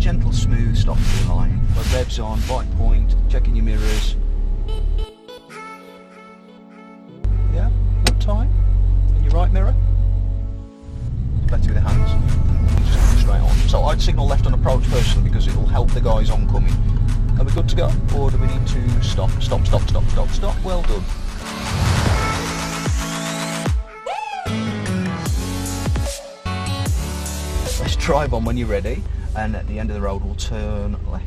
gentle smooth stop to the line. Got revs on, bike point, checking your mirrors. Yeah, what time? In your right mirror? Better with the hands. Just come straight on. So I'd signal left on approach personally because it will help the guys oncoming. Are we good to go? Or do we need to stop? Stop, stop, stop, stop, stop. Well done. Let's drive on when you're ready, and at the end of the road we'll turn left.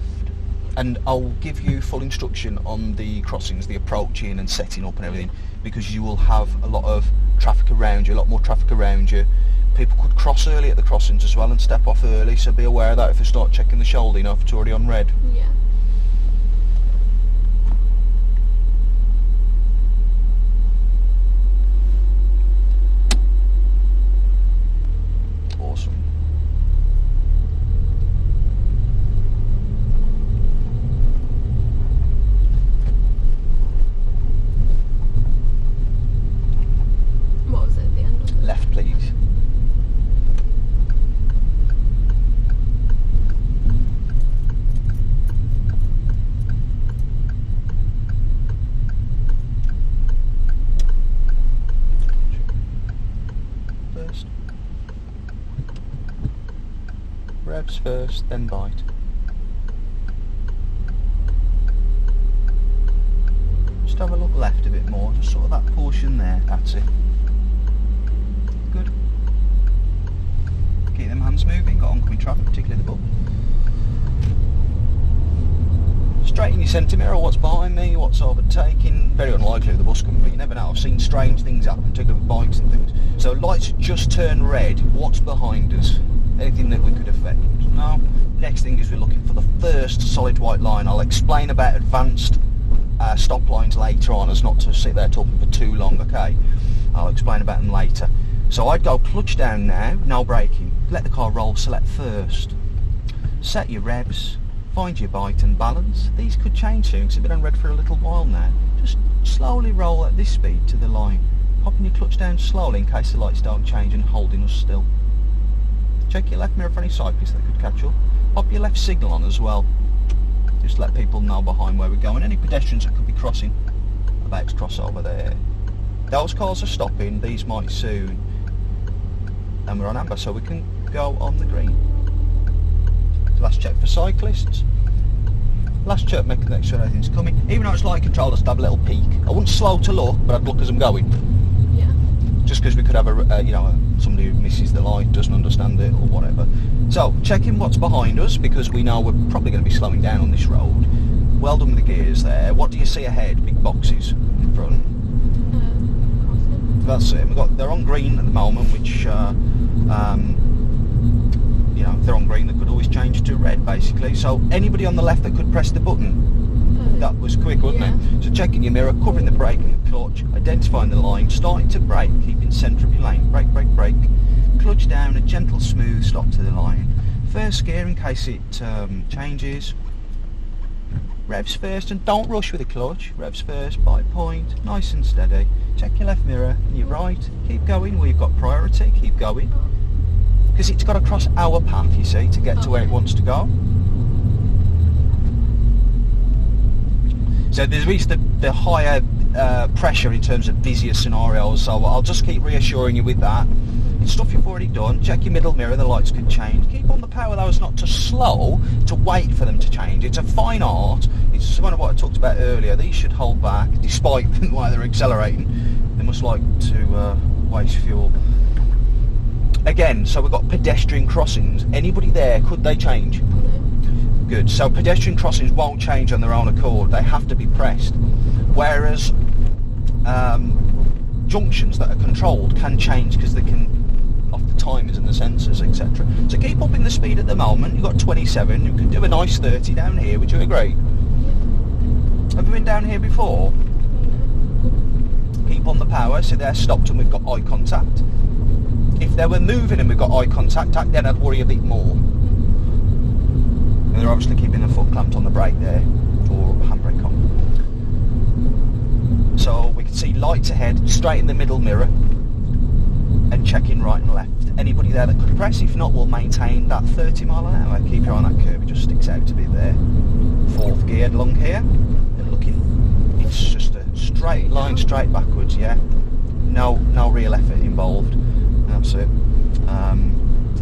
And I'll give you full instruction on the crossings, the approaching and setting up and everything, because you will have a lot of traffic around you, a lot more traffic around you. People could cross early at the crossings as well and step off early, so be aware of that if they start checking the shoulder, you know, if it's already on red. Yeah. Awesome. What was it at the end of it? Left, please. First. Revs first, then bite. Just have a look left a bit more, just sort of that portion there, that's it. Good. Keep them hands moving, got oncoming traffic, particularly the bump. Straighten your centre mirror, what's behind me, what's overtaking. Very unlikely with the bus coming, but you never know. I've seen strange things happen, particularly with bikes and things. So lights just turn red, what's behind us? Anything that we could affect? No. Next thing is we're looking for the first solid white line. I'll explain about advanced stop lines later on, as not to sit there talking for too long, okay? I'll explain about them later. So I'd go clutch down now, no braking. Let the car roll, select first. Set your revs, find your bite and balance. These could change soon because they've been on red for a little while now. Just slowly roll at this speed to the line. Popping your clutch down slowly in case the lights don't change and holding us still. Check your left mirror for any cyclists that could catch up. Pop your left signal on as well. Just let people know behind where we're going. Any pedestrians that could be crossing, about to cross over there. Those cars are stopping, these might soon. And we're on amber, so we can go on the green. Last check for cyclists. Last check, making sure everything's coming. Even though it's light control, just have a little peek. I wouldn't slow to look, but I'd look as I'm going. Yeah. Just because we could have somebody who misses the light, doesn't understand it or whatever. So checking what's behind us, because we know we're probably going to be slowing down on this road. Well done with the gears there. What do you see ahead? Big boxes in front. That's it. They're on green at the moment, which if they're on green, they could always change to red, basically. So anybody on the left that could press the button, that was quick, wasn't it? So checking your mirror, covering the brake and the clutch, identifying the line, starting to brake, keeping centre of your lane, brake, brake, brake, clutch down, a gentle smooth stop to the line. First gear in case it changes. Revs first, and don't rush with the clutch. Revs first, bite point, nice and steady. Check your left mirror and your right. Keep going where you've got priority, keep going. Because it's got to cross our path, you see, to get to where it wants to go. So there's reached the higher pressure in terms of busier scenarios, so I'll just keep reassuring you with that. It's stuff you've already done. Check your middle mirror, the lights could change. Keep on the power though, as not to slow, to wait for them to change. It's a fine art. It's kind of what I talked about earlier. These should hold back, despite why they're accelerating. They must like to waste fuel. Again, so we've got pedestrian crossings. Anybody there, could they change? Good. So pedestrian crossings won't change on their own accord. They have to be pressed. Whereas junctions that are controlled can change because they can, off the timers and the sensors, etc. So keep up in the speed at the moment. You've got 27. You can do a nice 30 down here. Would you agree? Have you been down here before? Keep on the power. So they're stopped and we've got eye contact. If they were moving and we've got eye contact, then I'd worry a bit more. And they're obviously keeping the foot clamped on the brake there, or handbrake on. So we can see lights ahead, straight in the middle mirror, and checking right and left. anybody there that could press. If not, we'll maintain that 30 mile an hour. Keep your eye on that curve, it just sticks out a bit there. 4th gear along here, and looking, it's just a straight line, straight backwards, yeah. No real effort involved. That's it.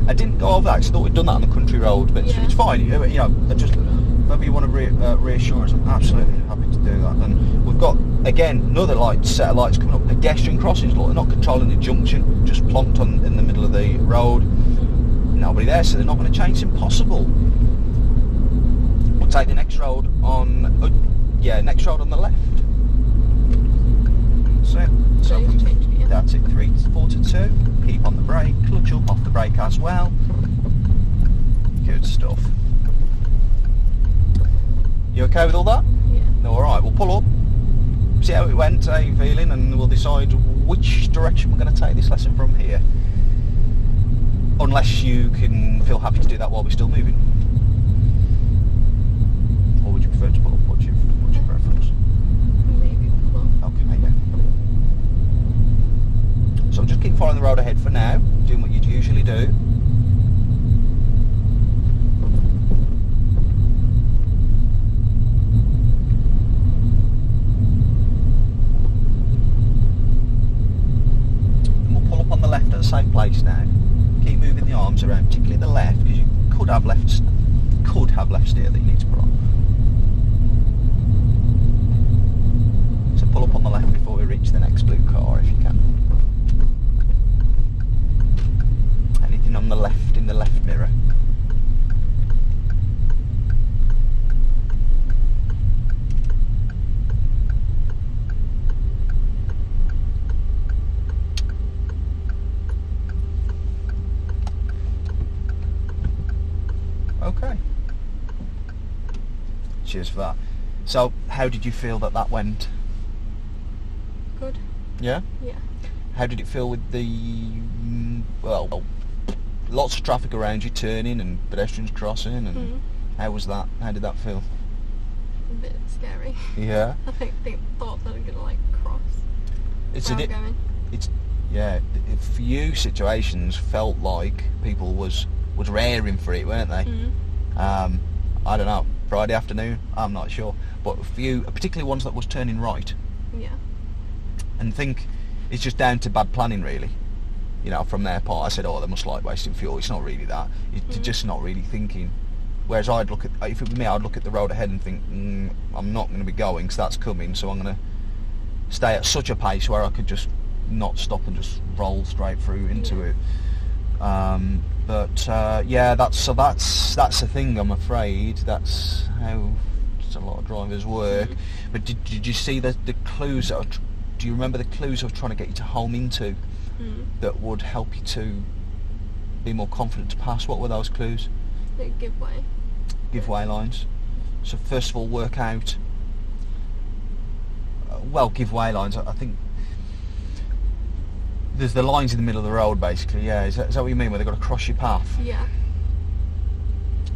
I didn't go over that because I thought we'd done that on the country road, but it's fine. You know, just whether you want to reassure us, I'm absolutely happy to do that. And we've got again another set of lights coming up. Pedestrian crossings. Look, they're not controlling the junction, just plonked in the middle of the road. Nobody there, so they're not going to change. It's impossible. We'll take the next road on. Next road on the left. So that's it. 3, 4 to 2. Keep on the brake. Clutch up off the brake as well. Good stuff. You okay with all that? Yeah. All right. We'll pull up. See how it went. How you feeling, and we'll decide which direction we're going to take this lesson from here. Unless you can feel happy to do that while we're still moving. Or would you prefer to pull up? What's your preference? Maybe pull up. Okay, yeah. So just keep following the road ahead for now, doing what you'd usually do. And we'll pull up on the left at a safe place now. Keep moving the arms around, particularly the left, because you could have left steer that you need to put on. So pull up on the left before we reach the next blue car if you can. Anything on the left, in the left mirror. Okay. Cheers for that. So, how did you feel that went? Good. Yeah? Yeah. How did it feel with the, well, lots of traffic around you turning and pedestrians crossing, and how was that? How did that feel? A bit scary. Yeah? I thought that I'm going to like cross. It's where I'm going. For you, situations felt like people was raring for it, weren't they? I don't know, Friday afternoon, I'm not sure, but for you, particularly ones that was turning right, Yeah. and think it's just down to bad planning, really. You know, from their part, I said, oh, they must like wasting fuel. It's not really that. It's just not really thinking. Whereas if it was me, I'd look at the road ahead and think, I'm not going to be going because that's coming, so I'm going to stay at such a pace where I could just not stop and just roll straight through into it. That's the thing, I'm afraid. That's how just a lot of drivers work. But did you see the clues? Do you remember the clues I was trying to get you to home into that would help you to be more confident to pass? What were those clues? Like give way. Give way lines. So first of all, work out. Give way lines. I think there's the lines in the middle of the road, basically. Yeah, is that what you mean? Where they've got to cross your path? Yeah.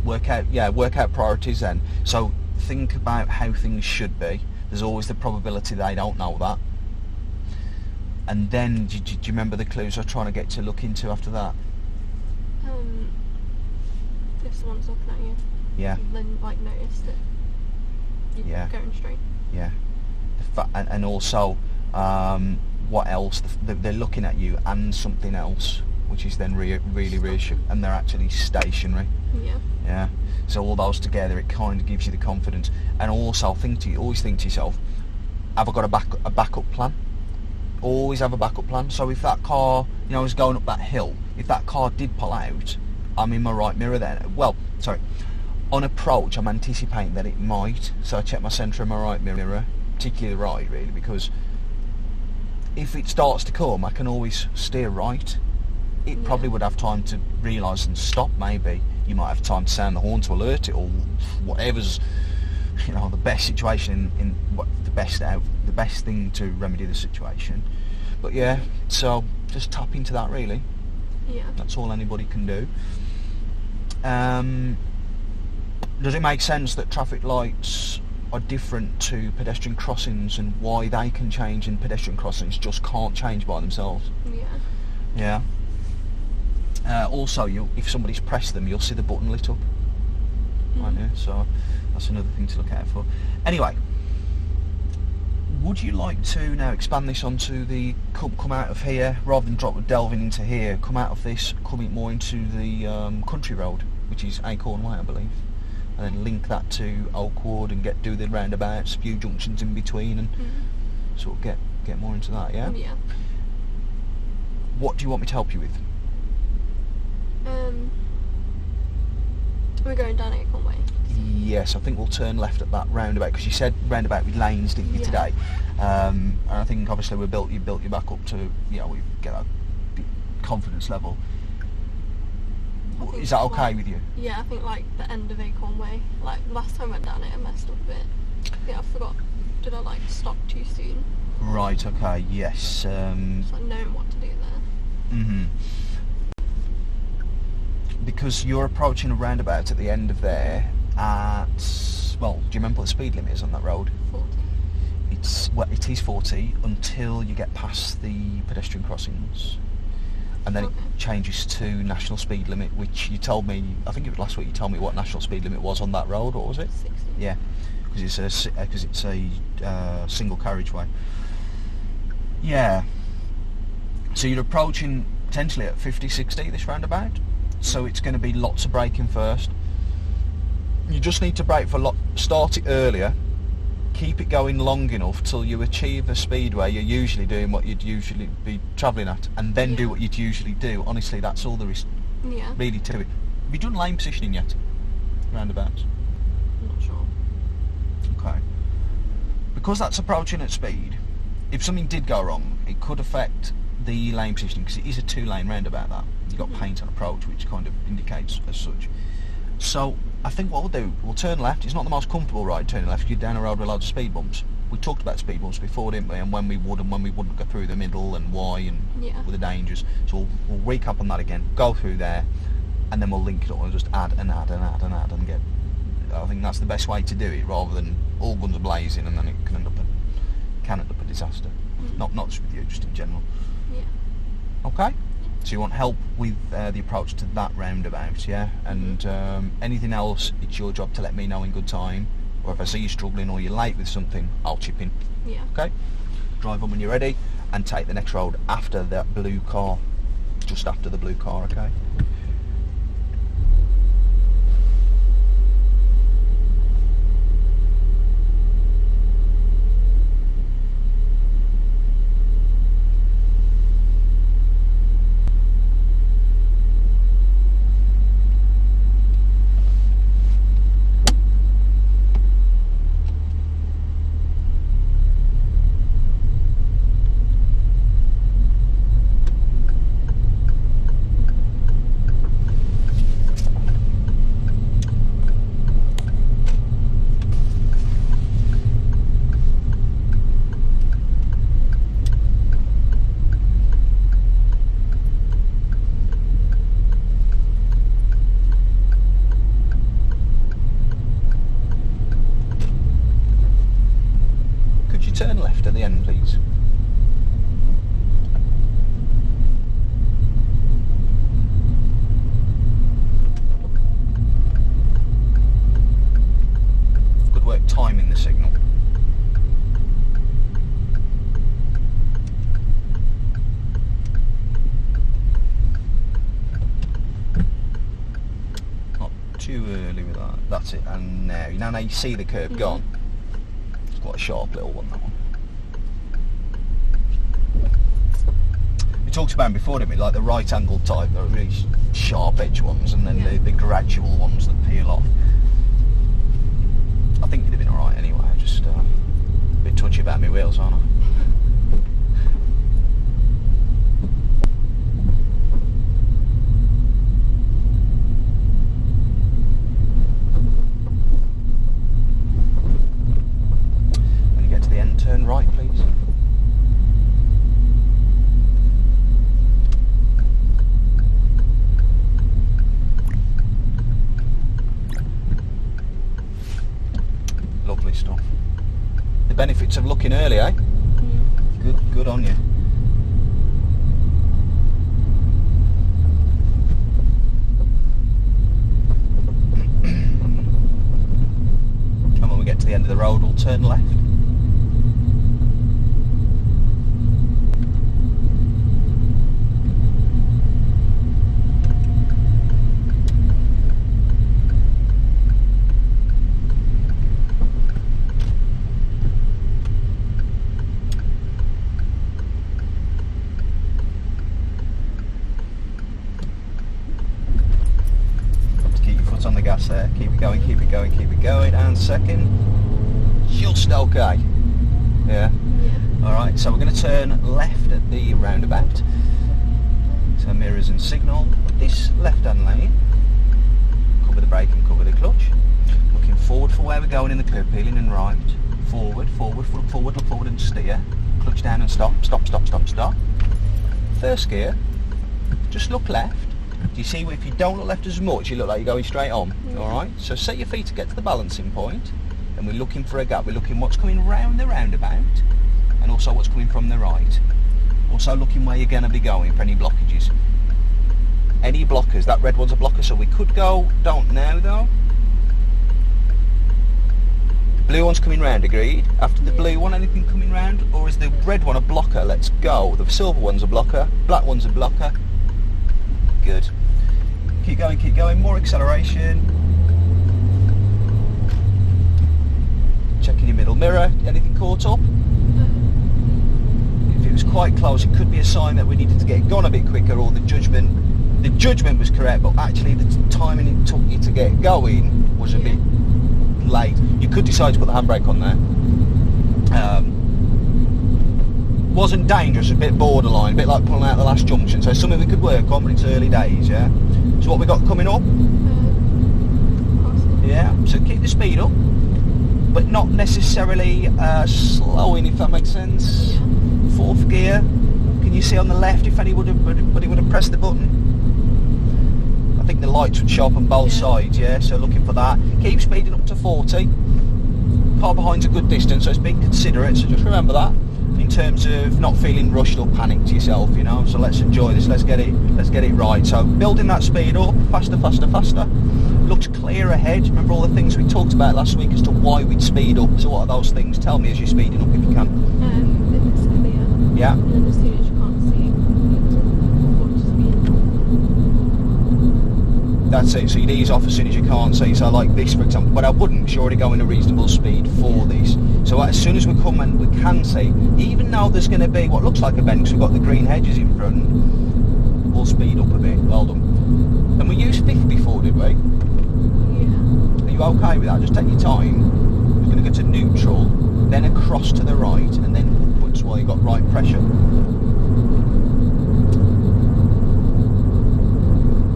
Work out priorities then. So think about how things should be. There's always the probability they don't know that. And then, do you remember the clues I was trying to get to look into after that? If someone's looking at you. Yeah. Then like notice that you're going straight. Yeah. And also, what else? They're looking at you and something else, which is then really reassuring, and they're actually stationary. Yeah. Yeah. So all those together, it kind of gives you the confidence. And also, always think to yourself, have I got a backup plan? Always have a backup plan. So if that car, is going up that hill, if that car did pull out, I'm in my right mirror then. Well, sorry. On approach, I'm anticipating that it might. So I check my centre of my right mirror, particularly the right, really, because if it starts to come, I can always steer right. It probably would have time to realise and stop, maybe. You might have time to sound the horn to alert it, or whatever's, the best situation the best thing to remedy the situation. But yeah, so just tap into that, really. Yeah. That's all anybody can do. Does it make sense that traffic lights are different to pedestrian crossings, and why they can change and pedestrian crossings just can't change by themselves? Yeah. Yeah. Also, if somebody's pressed them, you'll see the button lit up. Right now, so that's another thing to look out for. Anyway, would you like to now expand this onto the come out of here rather than delving into here? Come out of this, coming more into the country road, which is Acorn Way, I believe, and then link that to Oakwood and do the roundabouts, few junctions in between, and sort of get more into that. Yeah. Yeah. What do you want me to help you with? We're going down Acorn Way. Yes, I think we'll turn left at that roundabout, because you said roundabout with lanes, didn't you, Yeah. today? And I think obviously you built you back up to, we get that confidence level. Is that okay with you? Yeah, I think like the end of Acorn Way. Like last time I went down it, I messed up a bit. Yeah, I forgot. Did I like stop too soon? Right. Okay. Yes. It's like knowing what to do there. Because you're approaching a roundabout at the end of there at, well, do you remember what the speed limit is on that road? 40. It is 40 until you get past the pedestrian crossings, and then it changes to national speed limit, which you told me, I think it was last week, you told me what national speed limit was on that road. What was it? 60. Yeah, because it's a single carriageway. Yeah. So you're approaching potentially at 50, 60 this roundabout. So it's going to be lots of braking first. You just need to brake start it earlier, keep it going long enough till you achieve a speed where you're usually doing what you'd usually be travelling at, and then do what you'd usually do. Honestly, that's all there is really to it. Have you done lane positioning yet? Roundabouts? I'm not sure. Okay. Because that's approaching at speed, if something did go wrong, it could affect the lane positioning, because it is a 2-lane roundabout. That you've got paint on approach, which kind of indicates as such. So I think what we'll do, we'll turn left. It's not the most comfortable ride turning left. You're down a road with loads of speed bumps. We talked about speed bumps before, didn't we? And when we would and when we wouldn't go through the middle, and why, and with the dangers. So we'll recap on that again. Go through there, and then we'll link it up and just add and add and add and add and get. I think that's the best way to do it, rather than all guns blazing and then it can end up a disaster. Not just with you, just in general. Yeah. Okay. So you want help with the approach to that roundabout, yeah? And anything else, it's your job to let me know in good time. Or if I see you struggling or you're late with something, I'll chip in. Yeah. Okay? Drive on when you're ready and take the next road after that blue car. Just after the blue car, okay? Turn left at the end, please. Good work timing the signal. Not too early with that. That's it. And now you see the curve gone. Quite a sharp little one, that one. We talked about them before, didn't we? Like the right angle type, the really sharp edge ones, and then the gradual ones that peel off. I think you'd have been alright anyway, just a bit touchy about my wheels, aren't I? Turn right, please. Lovely stuff. The benefits of looking early, eh? Good on you. the end of the road, we'll turn left. On the gas there, keep it going, keep it going, keep it going, and second, just okay. Yeah. Alright, so we're going to turn left at the roundabout. So mirrors and signal. This left-hand lane, cover the brake and cover the clutch. Looking forward for where we're going in the curb, peeling and right. Forward, forward, look forward and steer. Clutch down and stop, stop, stop, stop, stop. First gear, just look left. Do you see if you don't look left as much, you look like you're going straight on? Alright, so set your feet to get to the balancing point, and we're looking for a gap. We're looking what's coming round the roundabout, and also what's coming from the right. Also looking where you're going to be going for any blockages. Any blockers, that red one's a blocker, so we could go, don't now though. The blue one's coming round, agreed. After the blue one, anything coming round, or is the red one a blocker? Let's go. The silver one's a blocker, black one's a blocker. Good. Keep going, more acceleration. Checking your middle mirror, anything caught up? If it was quite close, it could be a sign that we needed to get gone a bit quicker, or the judgment was correct, but actually the timing it took you to get going was a bit late. You could decide to put the handbrake on there. Wasn't dangerous, a bit borderline, a bit like pulling out the last junction, so something we could work on, but it's early days, yeah? So what we got coming up? Yeah, so keep the speed up, but not necessarily slowing, if that makes sense. Yeah. Fourth gear, can you see on the left if anybody would have pressed the button? I think the lights would show up on both sides, yeah, so looking for that. Keep speeding up to 40. Car behind's a good distance, so it's being considerate, so just remember that. In terms of not feeling rushed or panicked yourself, you know, so let's enjoy this, let's get it right. So building that speed up, faster, faster, faster. Looks clear ahead. Remember all the things we talked about last week as to why we'd speed up. So what are those things? Tell me as you're speeding up if you can. If it's clear. Yeah. And then as soon as you can't see, you need to put speed. That's it, so you'd ease off as soon as you can't see. So like this, for example, but I wouldn't, because you're already going a reasonable speed for this. So as soon as we come and we can see, even though there's going to be what looks like a bend, because we've got the green hedges in front, we'll speed up a bit. Well done. And we used 50 before, did we? Yeah. Are you okay with that? Just take your time. We're going to go to neutral, then across to the right, and then upwards while you've got right pressure.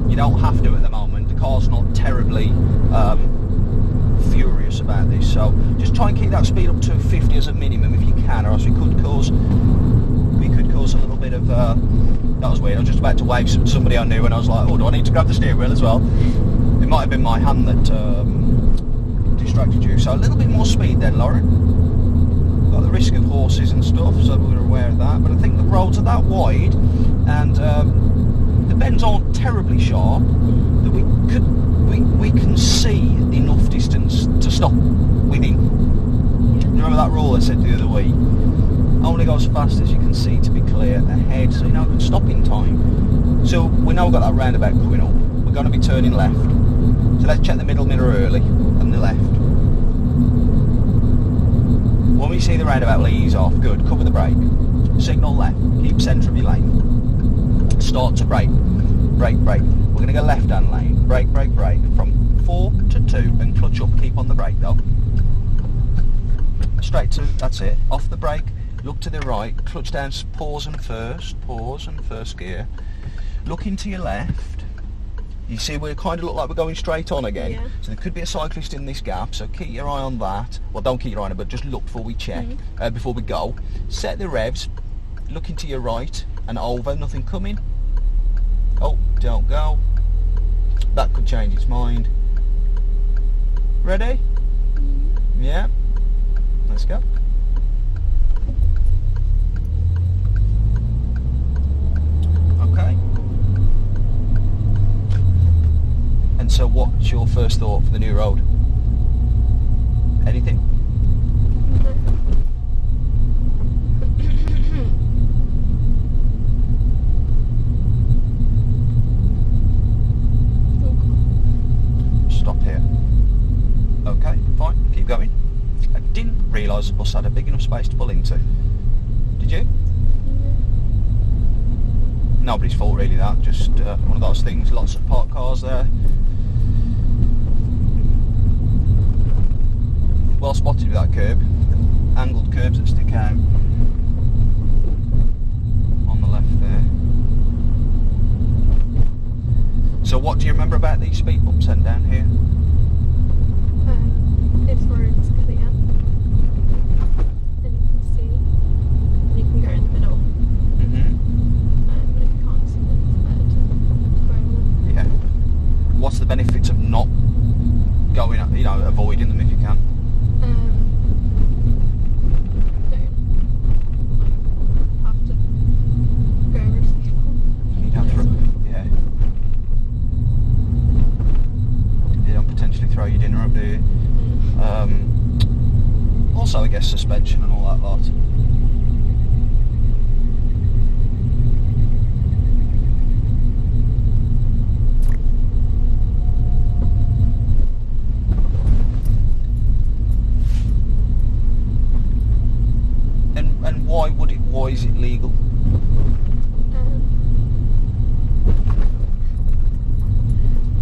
You don't have to at the moment. The car's not terribly furious about this, so just try and keep that speed up to 50 as a minimum if you can, or else we could cause a little bit of that was weird. I was just about to wave to somebody I knew and I was like, oh, do I need to grab the steering wheel as well? It might have been my hand that distracted you. So a little bit more speed then, Lauren. Got the risk of horses and stuff, so we're aware of that, but I think the roads are that wide and the bends aren't terribly sharp that we can see enough distance to stop within. Remember that rule I said the other week? Only go as fast as you can see to be clear ahead, so you know you can stop in time. So we now got that roundabout coming up. We're going to be turning left. So let's check the middle mirror early and the left. When we see the roundabout, ease off. Good. Cover the brake. Signal left. Keep centre of your lane. Start to brake. Brake, brake. We're going to go left-hand lane. Brake, brake, brake. From 4 to 2 and clutch up. Keep on the brake though. Straight to, that's it. Off the brake. Look to the right. Clutch down. Pause and first gear. Look into your left. You see we kind of look like we're going straight on again. Yeah. So there could be a cyclist in this gap, so keep your eye on that. Well, don't keep your eye on it, but just look before we check, before we go. Set the revs, look into your right and over, nothing coming. Oh, don't go. That could change its mind. Ready? Yeah. Let's go. Okay. And so what's your first thought for the new road? Anything? Stop here. Okay, fine, keep going. I didn't realise the bus had a big enough space to pull into. Did you? Nobody's fault really, that. Just one of those things. Lots of parked cars there. Well spotted with that curb. Angled curbs that stick out on the left there. So what do you remember about these speed bumps then down here? If the road's clear and you can see, you can go in the middle. But if you can't see, then it's better to go in. Yeah. What's the benefits of not going, avoiding them if you can? Throw your dinner up, do you? Also, I guess suspension and all that lot. And why is it legal?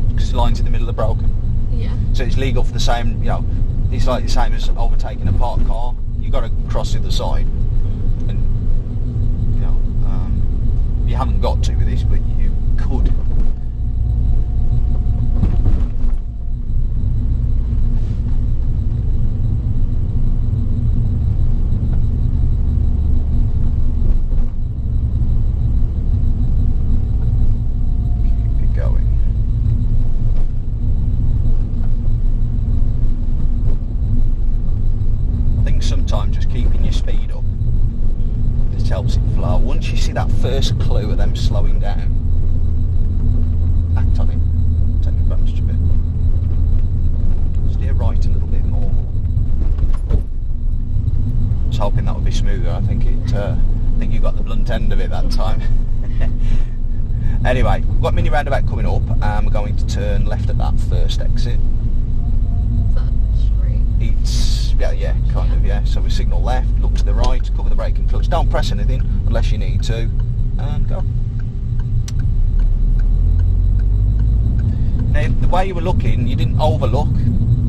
Because the lines in the middle are broken. Yeah. So it's legal for the same, it's like the same as overtaking a parked car. You've got to cross the other side. And, you haven't got to with this, but you could. Keep it going. Sometimes just keeping your speed up just helps it flow. Once you see that first clue of them slowing down, act on it, take advantage of it. Steer right a little bit more. I was hoping that would be smoother. I think you got the blunt end of it that time. Anyway, we've got mini roundabout coming up and we're going to turn left at that first exit. Yeah, kind of, yeah. So we signal left, look to the right, cover the braking clutch, don't press anything unless you need to, and go. Now, the way you were looking, you didn't overlook,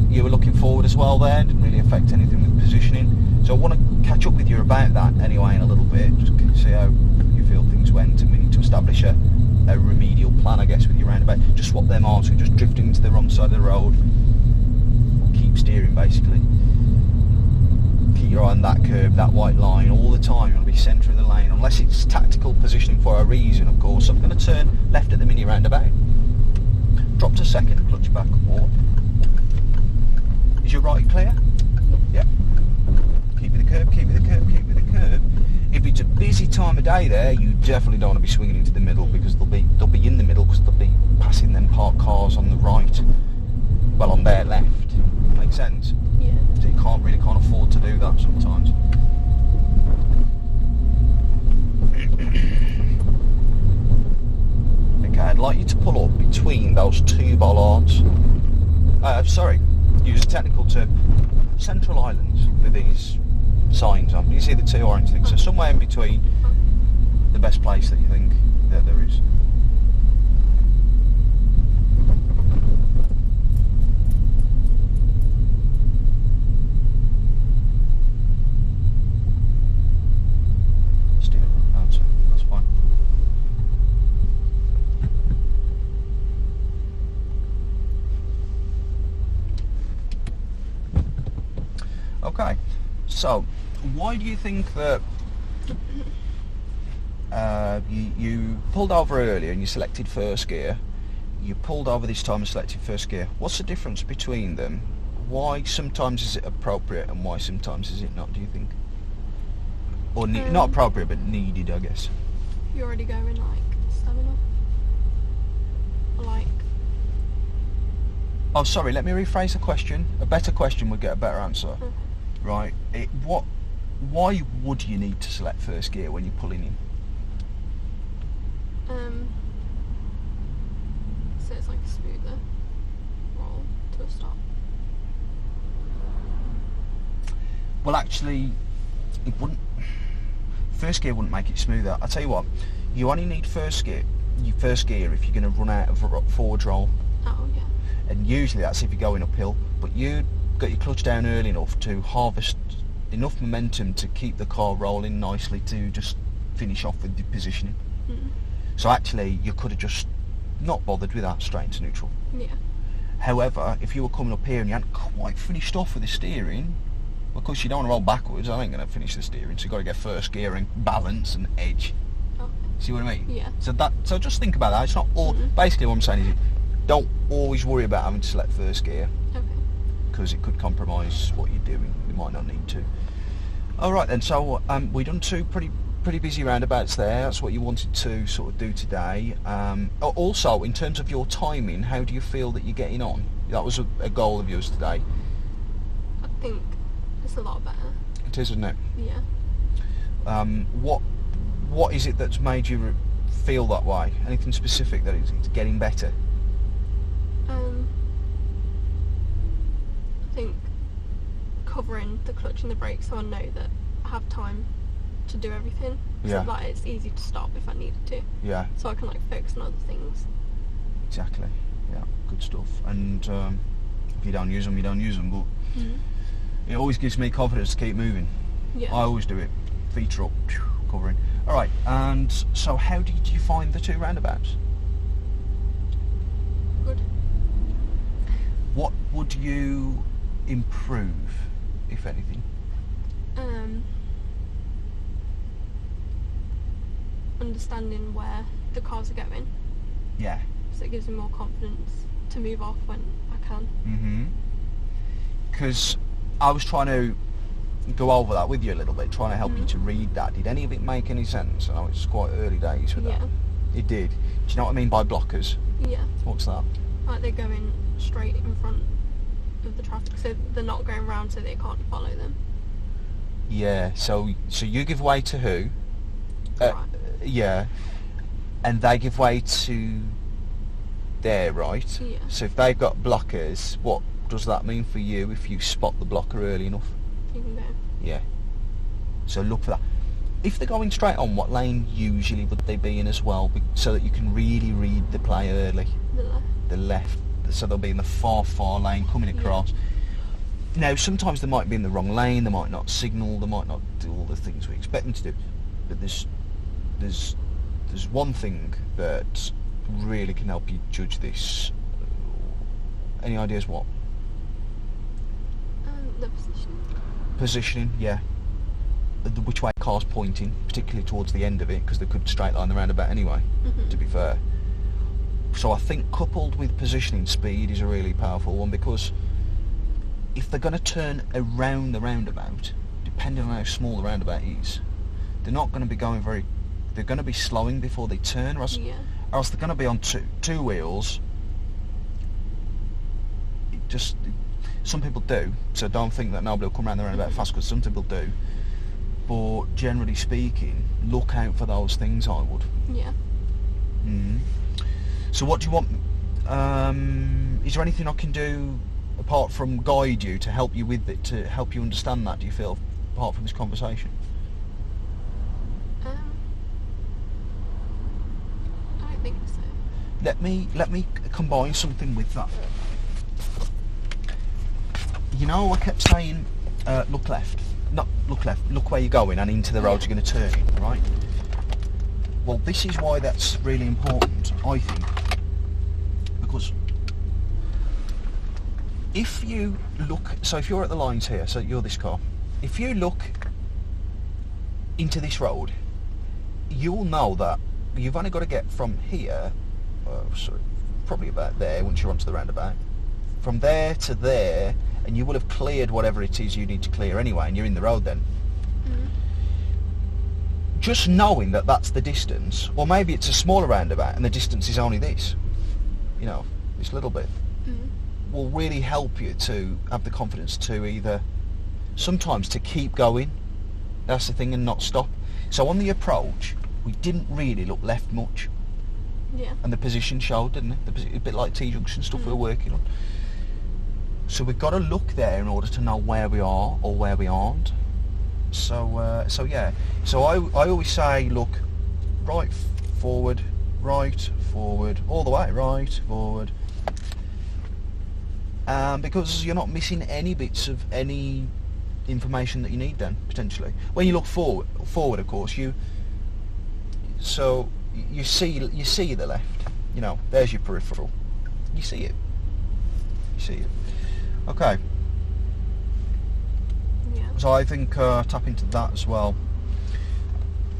you were looking forward as well there, didn't really affect anything with positioning. So I want to catch up with you about that anyway in a little bit, just see how you feel things went, and we need to establish a remedial plan, I guess, with your roundabout. Just swap them on, so you're just drifting to the wrong side of the road. Keep steering, basically. Keep your eye on that curb, that white line all the time. You want to be centre of the lane, unless it's tactical positioning for a reason, of course. So I'm going to turn left at the mini roundabout. Drop to second, clutch back, walk. Is your right clear? Yep. Keep with the curb, keep with the curb, keep with the curb. If it's a busy time of day there, you definitely don't want to be swinging into the middle, because they'll be in the middle because they'll be passing them parked cars on the right. Well, on their left. Makes sense? Yeah. So you can't afford to do that sometimes. Okay, I'd like you to pull up between those two bollards. Use a technical term. Central islands with these signs on. You see the two orange things. So somewhere in between the best place that you think that there is. That's fine. Okay, so why do you think that you pulled over earlier and you selected first gear, you pulled over this time and selected first gear? What's the difference between them? Why sometimes is it appropriate and why sometimes is it not, do you think? Or not appropriate, but needed, I guess. You're already going like stamina? Or like... Oh, sorry, let me rephrase the question. A better question would get a better answer. Okay. right? Why would you need to select first gear when you're pulling in? So it's like a smoother roll to a stop. Well, actually, it wouldn't. First gear wouldn't make it smoother. I tell you what, you only need first gear if you're going to run out of forward roll. Oh yeah. And usually that's if you're going uphill. But you got your clutch down early enough to harvest enough momentum to keep the car rolling nicely to just finish off with the positioning. So actually, you could have just not bothered with that straight into neutral. Yeah. However, if you were coming up here and you hadn't quite finished off with the steering, well, of course you don't want to roll backwards. I ain't going to finish the steering, so you've got to get first gear and balance and edge. Okay. See what I mean? Yeah. So just think about that. It's not all. Basically, what I'm saying is, don't always worry about having to select first gear, Okay. because it could compromise what you're doing. You might not need to. All right then. So we've done two pretty busy roundabouts there. That's what you wanted to sort of do today. Also, in terms of your timing, how do you feel that you're getting on? That was a goal of yours today. I think it's a lot better. It is, isn't it? Yeah. What is it that's made you feel that way? Anything specific that it's getting better? I think covering the clutch and the brake so I know that I have time to do everything. Yeah. So that it's easy to stop if I needed to. Yeah. So I can like focus on other things. Exactly. Yeah. Good stuff. And if you don't use them, you don't use them. But it always gives me confidence to keep moving. Yeah. I always do it. Feet are up, covering. All right. And so, how did you find the two roundabouts? Good. What would you improve, if anything? Understanding where the cars are going, Yeah. so it gives me more confidence to move off when I can. Because I was trying to go over that with you a little bit, trying to help you to read that. Did any of it make any sense? I know it's quite early days with that. It did. Do you know what I mean by blockers? Yeah. What's that? Like they're going straight in front of the traffic, so they're not going round so they can't follow them. Yeah. So you give way to who? Right. Yeah. And they give way to there, right? Yeah. So if they've got blockers, what does that mean for you if you spot the blocker early enough? You can go. Yeah. So look for that. If they're going straight on, what lane usually would they be in as well, so that you can really read the play early? The left. The left. So they'll be in the far lane coming across. Now, sometimes they might be in the wrong lane, they might not signal, they might not do all the things we expect them to do. But there's one thing that really can help you judge this. Any ideas what? The position. Positioning, yeah. Which way the car's pointing, particularly towards the end of it, because they could straight line the roundabout anyway, to be fair. So I think coupled with positioning, speed is a really powerful one, because if they're going to turn around the roundabout, depending on how small the roundabout is, they're not going to be going very... They're going to be slowing before they turn, or else they're going to be on two wheels. Some people do, so don't think that nobody will come around the roundabout fast, because some people do. But generally speaking, look out for those things, I would. Yeah. So what do you want? Is there anything I can do apart from guide you to help you with it, to help you understand that, do you feel, apart from this conversation? I don't think so. Let me combine something with that. You know, I kept saying, look left. Not look left, look where you're going and into the road you're going to turn in, right? Well, this is why that's really important, I think. Because if you look, so if you're at the lines here, so you're this car, if you look into this road, you'll know that you've only got to get from here, probably about there once you're onto the roundabout, from there to there, and you will have cleared whatever it is you need to clear anyway, and you're in the road then. Just knowing that that's the distance, or maybe it's a smaller roundabout and the distance is only this, you know, this little bit, will really help you to have the confidence to either sometimes to keep going. That's the thing, and not stop. So on the approach, we didn't really look left much. Yeah. And the position showed, didn't it? A bit like T-junction stuff we were working on. So we've got to look there in order to know where we are or where we aren't. So yeah. So I always say, look, right, forward, all the way, right, forward. Because you're not missing any bits of any information that you need then, potentially. When you look forward of course, you see the left, you know, there's your peripheral. You see it. Okay. Yeah. So I think tap into that as well.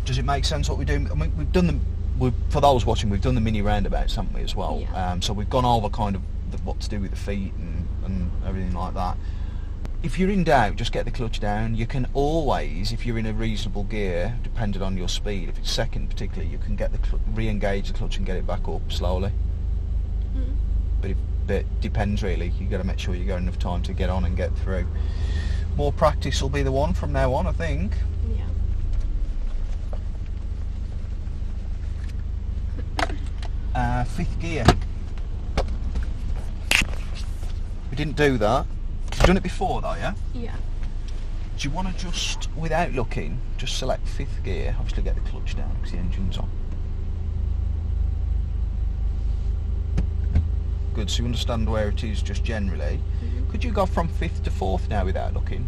Does it make sense what we're doing? I mean, for those watching, we've done the mini roundabouts, haven't we, as well? Yeah. So we've gone over kind of what to do with the feet and everything like that. If you're in doubt, just get the clutch down. You can always, if you're in a reasonable gear, depending on your speed, if it's second particularly, you can get the re-engage the clutch and get it back up slowly. But it depends really. You've got to make sure you got enough time to get on and get through. More practice will be the one from now on, I think. Yeah. Fifth gear. We didn't do that. You've done it before though, yeah? Yeah. Do you want to just, without looking, just select fifth gear, obviously get the clutch down because the engine's on. Good, so you understand where it is just generally. Could you go from fifth to fourth now without looking?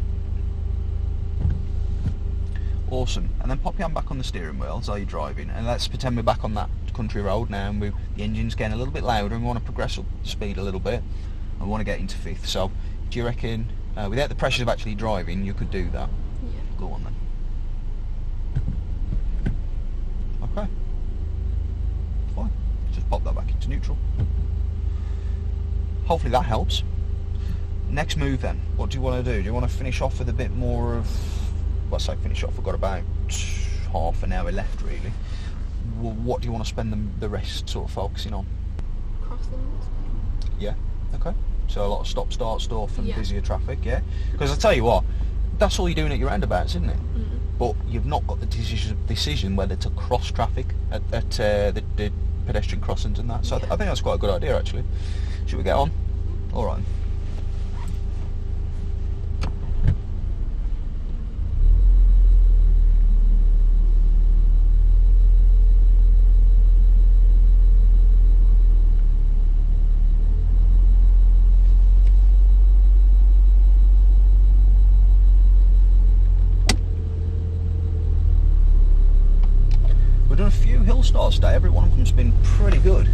Awesome. And then pop your hand back on the steering wheel as you're driving, and let's pretend we're back on that country road now, and the engine's getting a little bit louder and we want to progress up the speed a little bit and we want to get into fifth. So do you reckon, without the pressures of actually driving, you could do that? Yeah. Go on then. Okay. Fine. Just pop that back into neutral. Hopefully that helps. Next move then. What do you want to do? Do you want to finish off with a bit more of... Well, I say finish off. We've got about half an hour left, really. What do you want to spend the rest sort of focusing on? Crossings. Yeah. Okay. So a lot of stop-start stuff and Yeah. busier traffic, yeah? Because I tell you what, that's all you're doing at your roundabouts, isn't it? But you've not got the decision whether to cross traffic at the pedestrian crossings and that. So I think that's quite a good idea, actually. Should we get on? All right. We've done a few hill starts today. Every one of them's been pretty good.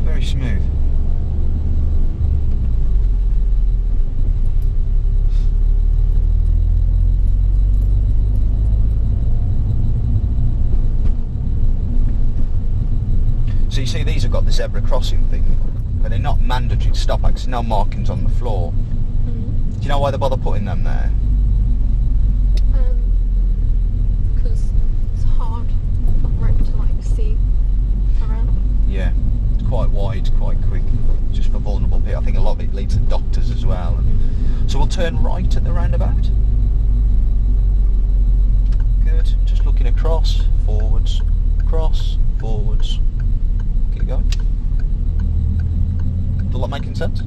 Very smooth. So you see these have got the zebra crossing thing, but they're not mandatory to stop at because there's no markings on the floor. Do you know why they bother putting them there? Because it's hard for it to like see around. Yeah, it's quite wide, quite quick, just for vulnerable people. I think a lot of it leads to doctors as well. And so we'll turn right at the roundabout. Good, just looking across, forwards, forwards. Keep going. Does that making sense? Yeah.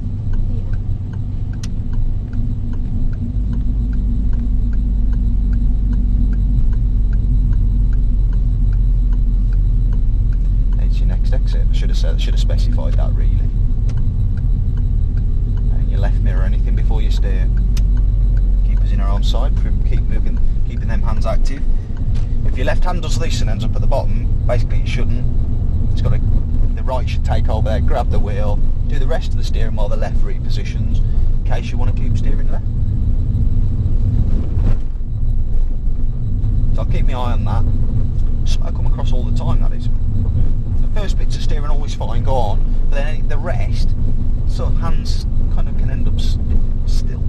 It's your next exit. I should have specified that really. And your left mirror, anything before you steer. Keep us in our own side. Keep moving, keeping them hands active. If your left hand does this and ends up at the bottom, basically it shouldn't. The right should take over there, grab the wheel, do the rest of the steering while the left repositions, in case you want to keep steering left. So I'll keep my eye on that. So I come across all the time, that is. The first bits of steering always fine, go on, but then the rest, so hands kind of can end up still.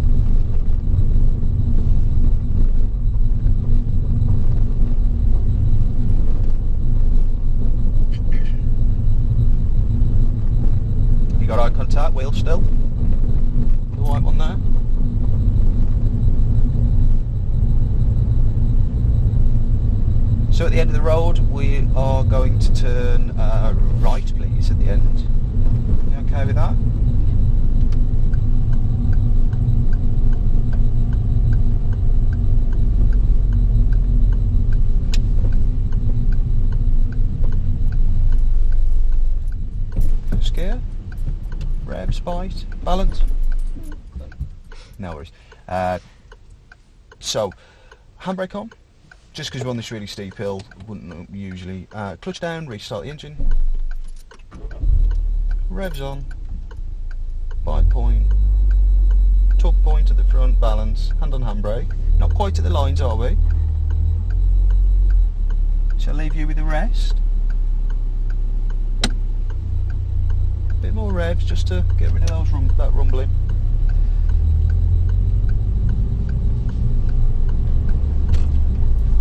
You got eye contact, wheel still? The white one there? the end of the road. We are going to turn right, please, at the end. You okay with that? First gear. Revs, bite, balance. No worries. So, handbrake on. Just because we're on this really steep hill, wouldn't usually. Clutch down, restart the engine. Revs on. Bite point. Tuck point at the front, balance. Hand on handbrake. Not quite at the lines, are we? Shall I leave you with the rest? Bit more revs just to get rid of that rumbling.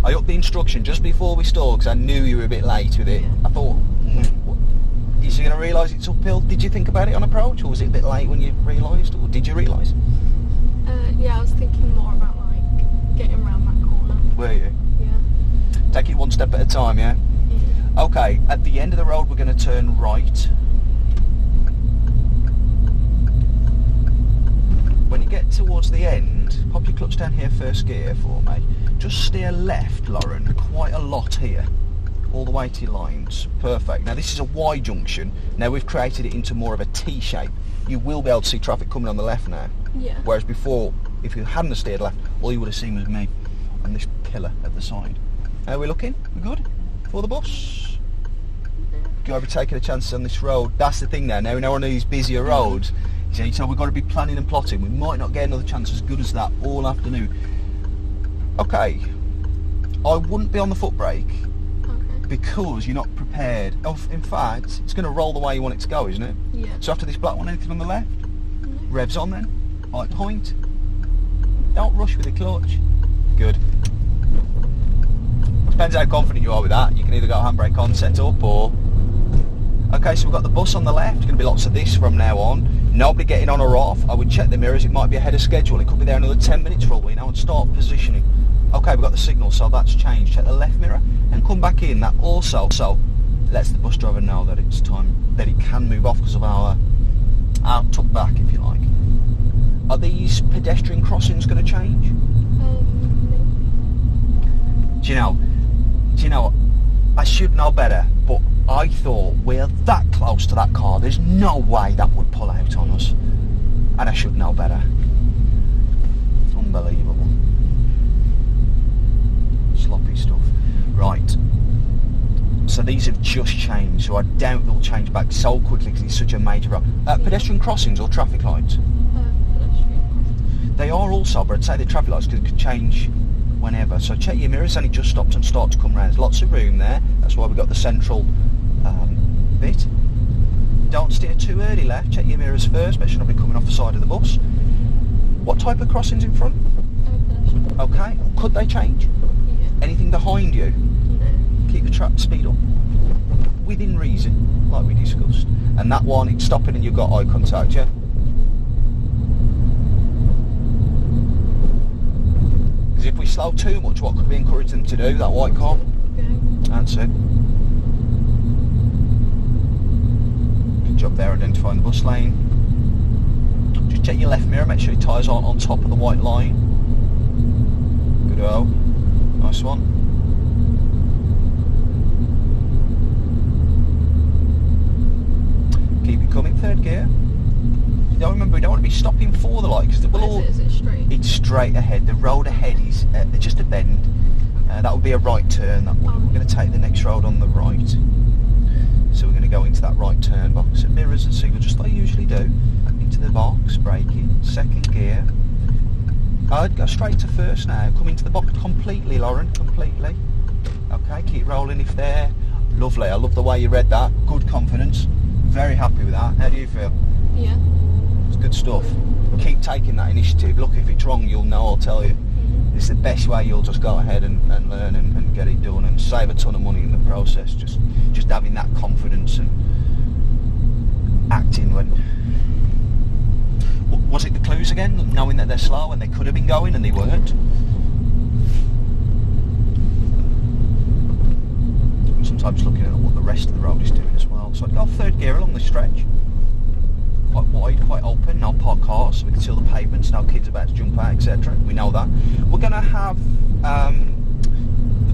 I upped the instruction just before we stalled because I knew you were a bit late with it. I thought, is he going to realise it's uphill? Did you think about it on approach, or was it a bit late when you realised, or did you realise? Yeah, I was thinking more about like getting around that corner. Were you? Yeah. Take it one step at a time, yeah? Yeah. Okay, at the end of the road we're going to turn right. When you get towards the end, pop your clutch down here, first gear for me. Just steer left, Lauren, quite a lot here, all the way to your lines. Perfect. Now this is a Y junction. Now we've created it into more of a T shape. You will be able to see traffic coming on the left now. Yeah. Whereas before, if you hadn't steered left, all you would have seen was me and this pillar at the side. How are we looking? We good for the bus? Got to be taking a chance on this road. That's the thing now. Now we know on these busier roads. So we've got to be planning and plotting. We might not get another chance as good as that all afternoon. Okay, I wouldn't be on the foot brake because you're not prepared. In fact, it's going to roll the way you want it to go, isn't it? Yeah. So after this black one, anything on the left? No. Revs on then. Right point. Don't rush with the clutch. Good. Depends how confident you are with that. You can either go handbrake on, set up, or... Okay, so we've got the bus on the left. There's going to be lots of this from now on. Nobody getting on or off. I would check the mirrors. It might be ahead of schedule. It could be there another 10 minutes for all we know, and start positioning. Okay, we've got the signal, so that's changed. Check the left mirror and come back in. That also lets the bus driver know that it's time, that it can move off because of our tuck back, if you like. Are these pedestrian crossings going to change? Do you know, I should know better, but I thought we're that close to that car, there's no way that would pull out on us. And I should know better. Unbelievable. Sloppy stuff. Right. So these have just changed, so I doubt they'll change back so quickly because it's such a major road. Pedestrian crossings or traffic lights? They are also, but I'd say they're traffic lights because it could change whenever. So check your mirrors, and it just stopped and started to come round. There's lots of room there. That's why we've got the central bit. Don't steer too early left. Check your mirrors first. Make sure nobody coming off the side of the bus. What type of crossings in front? Okay. Could they change? Yeah. Anything behind you? No. Keep the trap speed up within reason, like we discussed. And that one, it's stopping and you've got eye contact, yeah? Because if we slow too much, what could we encourage them to do, that white car? Okay. That's it. Good job there identifying the bus lane. Just check your left mirror, make sure your tyres aren't on top of the white line. Good-o. Nice one. Keep it coming, third gear. Remember, we don't want to be stopping for the light because we'll all... Is it straight? It's straight ahead. The road ahead is just a bend. That would be a right turn. That one. We're going to take the next road on the right. So we're going to go into that right turn box at mirrors and signal, just like I usually do. Into the box, braking, second gear. I'd go straight to first now. Come into the box completely, Lauren, completely. Okay, keep rolling if there. Lovely. I love the way you read that. Good confidence. Very happy with that. How do you feel? Yeah. It's good stuff. Keep taking that initiative. Look, if it's wrong, you'll know, I'll tell you. It's the best way. You'll just go ahead and learn and get it done and save a ton of money in the process. Just having that confidence and acting when... Was it the clues again? Knowing that they're slow and they could have been going and they weren't? So I'm just looking at what the rest of the road is doing as well. So I'd go third gear along this stretch. Quite wide, quite open, no parked cars, so we can see all the pavements, no kids about to jump out, etc. We know that. We're going to have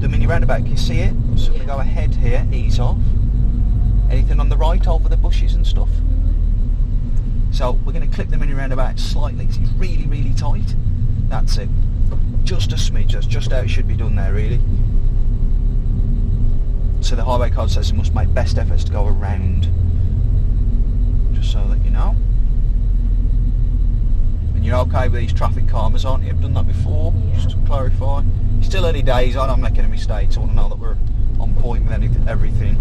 the mini roundabout, can you see it? So we go ahead here, ease off. Anything on the right over the bushes and stuff? So we're going to clip the mini roundabout slightly because it's really, really tight. That's it. Just a smidge, that's just how it should be done there really. So the highway code says you must make best efforts to go around. Just so that you know. And you're okay with these traffic calmers, aren't you? You've done that before, just to clarify. It's still early days, I don't make any mistakes, I want to know that we're on point with everything.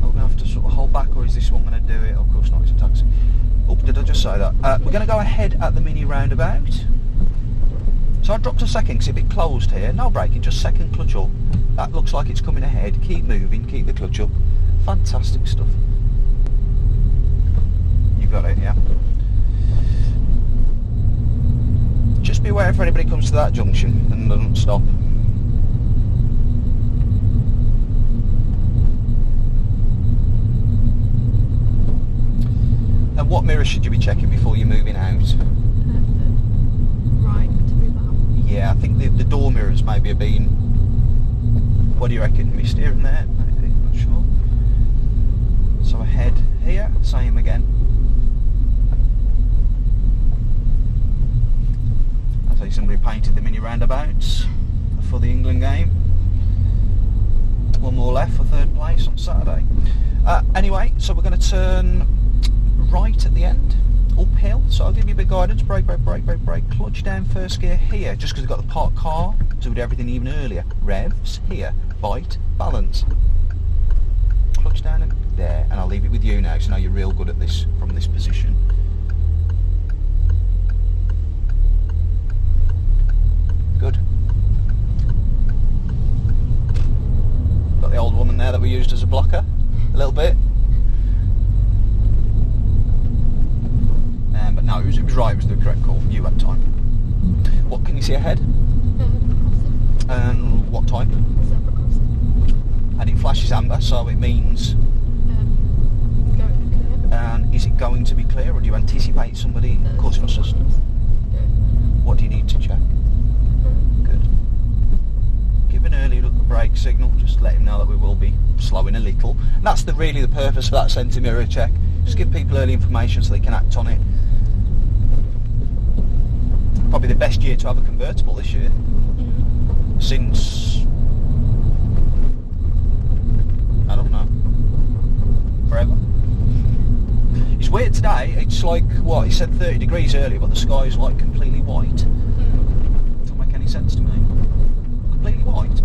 Are we going to have to sort of hold back, or is this one going to do it? Of course not, it's a taxi. Oh, did I just say that? We're going to go ahead at the mini roundabout. So I dropped a second because it's a bit closed here. No braking, just second clutch up. That looks like it's coming ahead. Keep moving, keep the clutch up. Fantastic stuff. You got it, yeah. Just be aware if anybody comes to that junction and doesn't stop. And what mirrors should you be checking before you're moving out? Right to move out. Yeah, I think the door mirrors maybe have been, what do you reckon, missed here and there? Maybe, not sure. So ahead here, same again. I think somebody painted the mini roundabouts for the England game. One more left for third place on Saturday. Anyway, so we're going to turn right at the end, uphill, so I'll give you a bit of guidance. Brake, brake, brake, brake, brake, clutch down first gear here, just because we've got the parked car, so we do everything even earlier. Revs here, bite, balance. Clutch down and there, and I'll leave it with you now, so now you're real good at this from this position. Good. Got the old woman there that we used as a blocker, a little bit. But no, it was right, it was the correct call. You had time. What can you see ahead? Crossing. And what type? Zebra crossing. And it flashes amber, so it means... Going clear. And is it going to be clear, or do you anticipate somebody causing us? What do you need to check? Good. Give an early brake signal, just let him know that we will be slowing a little. And that's really the purpose of that centre mirror check. Just give people early information so they can act on it. Probably the best year to have a convertible this year. Since, I don't know, forever. It's weird today, it's like, what, he said 30 degrees earlier, but the sky is like completely white. Doesn't make any sense to me. Completely white.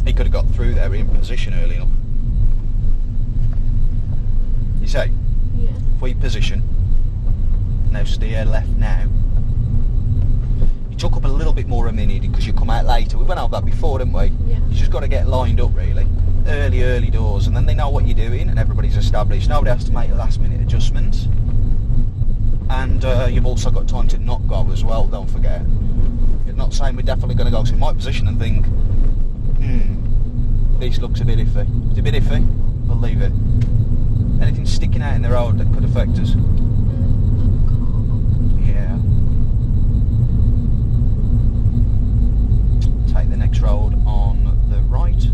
He could have got through there in position early enough. You say? Yeah. If we position, now steer left now. You took up a little bit more than we needed because you come out later. We went over that before, didn't we? Yeah. You just got to get lined up really. Early doors, and then they know what you're doing and everybody's established. Nobody has to make last minute adjustments. And you've also got time to not go as well, don't forget. You're not saying we're definitely going to go, so you might position and think, this looks a bit iffy. It's a bit iffy, we'll leave it. Anything sticking out in the road that could affect us? Yeah. Take the next road on the right.